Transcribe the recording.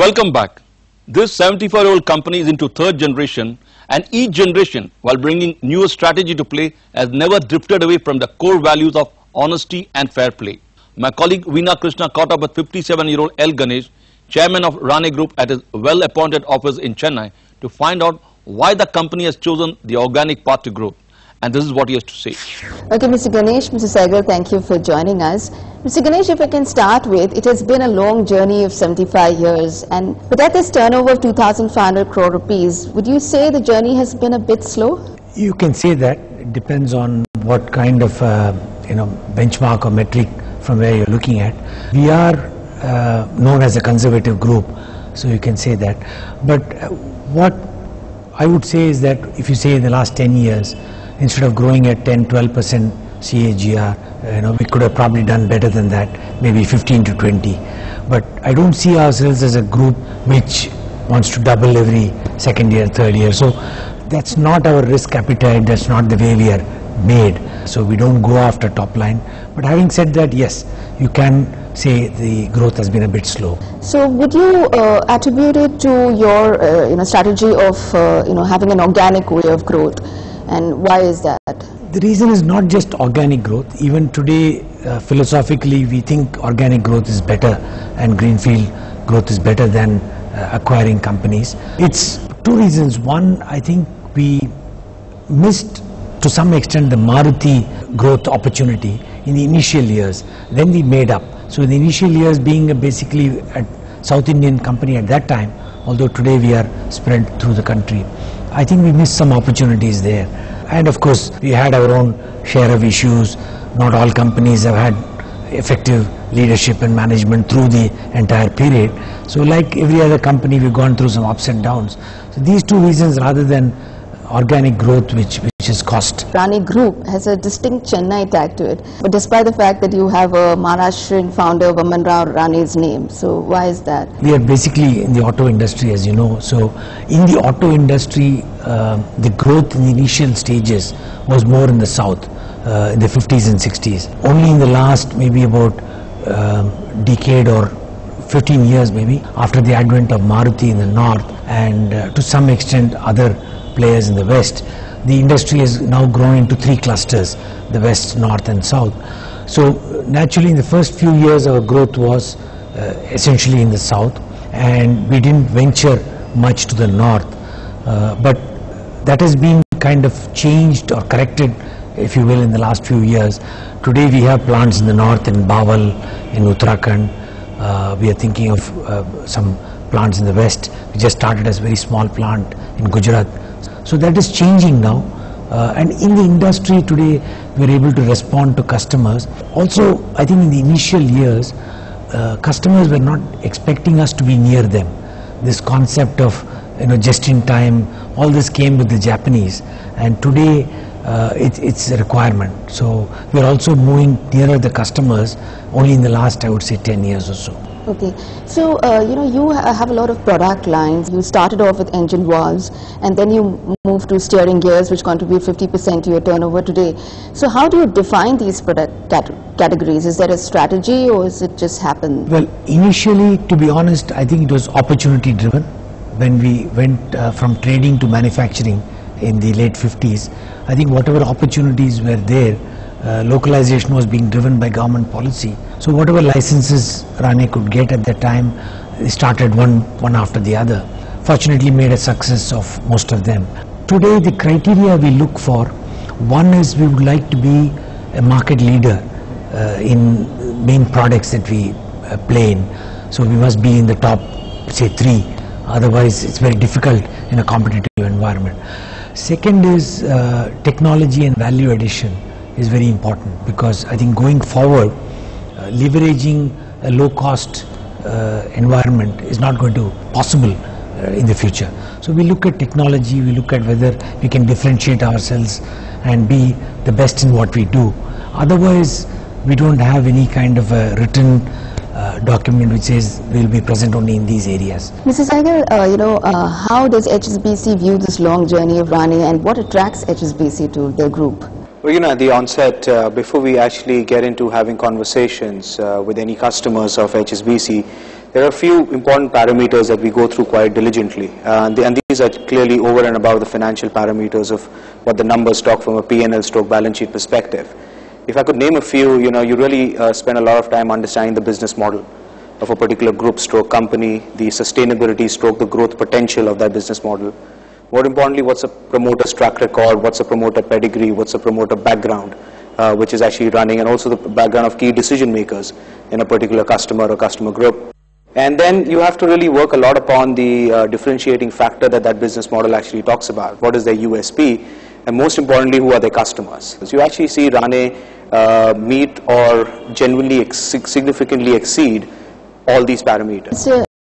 Welcome back. This 74-year-old company is into third generation, and each generation, while bringing newer strategy to play, has never drifted away from the core values of honesty and fair play. My colleague Veena Krishna caught up with 57-year-old L. Ganesh, chairman of Rane Group at his well-appointed office in Chennai, to find out why the company has chosen the organic path to growth. And this is what he has to say. Okay, Mr. Ganesh, Mr. Saigal, thank you for joining us. Mr. Ganesh, if I can start with, it has been a long journey of 75 years, but at this turnover of 2,500 crore rupees, would you say the journey has been a bit slow? You can say that. It depends on what kind of benchmark or metric from where you're looking at. We are known as a conservative group, so you can say that. But what I would say is that if you say in the last 10 years, instead of growing at 10-12% CAGR, we could have probably done better than that, maybe 15 to 20. But I don't see ourselves as a group which wants to double every second year, third year. So that's not our risk appetite, that's not the way we are made. So we don't go after top line. But having said that, yes, you can say the growth has been a bit slow. So would you attribute it to your strategy of having an organic way of growth? And why is that? The reason is not just organic growth. Even today, philosophically, we think organic growth is better and greenfield growth is better than acquiring companies. It's two reasons. One, I think we missed to some extent the Maruti growth opportunity in the initial years. Then we made up. So in the initial years, being basically a South Indian company at that time, although today we are spread through the country, I think we missed some opportunities there. And of course, we had our own share of issues. Not all companies have had effective leadership and management through the entire period. So like every other company, we've gone through some ups and downs. So these two reasons rather than organic growth which is cost. Rane Group has a distinct Chennai tag to it, but despite the fact that you have a Maharashtrian founder, Vaman Rao Rane's name. So why is that? We are basically in the auto industry, as you know. So in the auto industry, the growth in the initial stages was more in the south, in the 50s and 60s. Only in the last maybe about decade or 15 years maybe, after the advent of Maruti in the north and to some extent other players in the west, the industry has now grown into three clusters, the west, north and south. So naturally in the first few years our growth was essentially in the south, and we didn't venture much to the north, but that has been kind of changed or corrected, if you will, in the last few years. Today we have plants in the north, in Bawal, in Uttarakhand. We are thinking of some plants in the west. We just started as a very small plant in Gujarat. So that is changing now, and in the industry today we are able to respond to customers. Also, I think in the initial years, customers were not expecting us to be near them. This concept of just in time, all this came with the Japanese, and today it's a requirement. So we are also moving nearer the customers only in the last, I would say, 10 years or so. Okay, so you have a lot of product lines. You started off with engine valves, and then you moved to steering gears, which contribute 50% to your turnover today. So how do you define these product categories? Is there a strategy, or is it just happened? Well, initially, to be honest, I think it was opportunity driven. When we went from trading to manufacturing in the late 50s, I think whatever opportunities were there, localization was being driven by government policy. So whatever licenses Rane could get at that time, they started one after the other. Fortunately made a success of most of them. Today the criteria we look for, one is we would like to be a market leader in main products that we play in. So we must be in the top, say, 3. Otherwise it's very difficult in a competitive environment. Second is technology and value addition is very important, because I think going forward, leveraging a low-cost environment is not going to be possible in the future. So we look at technology, we look at whether we can differentiate ourselves and be the best in what we do. Otherwise, we don't have any kind of a written document which says we will be present only in these areas. Mrs. Saigal, how does HSBC view this long journey of Rane, and what attracts HSBC to the group? Well, at the onset, before we actually get into having conversations with any customers of HSBC, there are a few important parameters that we go through quite diligently, and these are clearly over and above the financial parameters of what the numbers talk from a P&L stroke balance sheet perspective. If I could name a few, you really spend a lot of time understanding the business model of a particular group stroke company, the sustainability stroke, the growth potential of that business model. More importantly, what's a promoter's track record, what's a promoter pedigree, what's a promoter background, which is actually running, and also the background of key decision makers in a particular customer or customer group. And then you have to really work a lot upon the differentiating factor that business model actually talks about. What is their USP? And most importantly, who are their customers? So you actually see Rane meet or genuinely significantly exceed all these parameters.